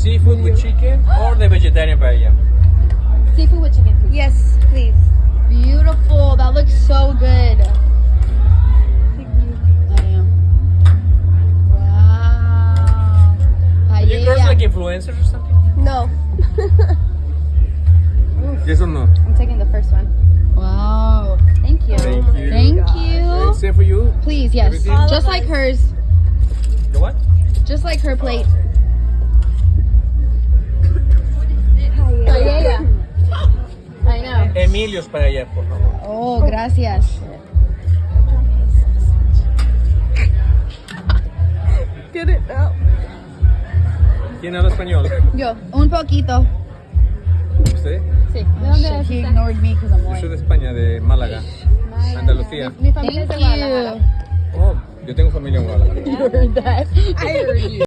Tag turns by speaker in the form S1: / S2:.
S1: seafood with chicken or the vegetarian paella?
S2: Seafood with chicken, please.
S3: Yes, please.
S2: Beautiful. That looks so good. Damn. Wow.
S1: Are you girls
S2: Paella.
S1: like influencers or something?
S3: No.
S1: Yes or no?
S2: I'm taking the first one. Wow. Thank you.
S1: Thank you.
S2: Thank you.
S1: Same for you.
S2: Please, yes.
S1: Everything?
S3: All
S2: Just
S3: of
S2: like
S3: us.
S2: hers.
S1: The what?
S2: Just like her plate.
S3: Paella.
S2: I know.
S1: Emilio's paella, por favor.
S2: Oh, gracias.
S3: Get it now.
S1: ¿Quién habla español?
S2: Yo, un poquito.
S1: ¿Usted?
S2: Sí. ¿De dónde eres? He ignored me because I'm
S1: Yo
S2: white.
S1: soy de España, de Málaga, Andalucía.
S2: Mi familia es de Guadalajara.
S1: Oh, yo tengo familia en Guadalajara.
S2: I heard that.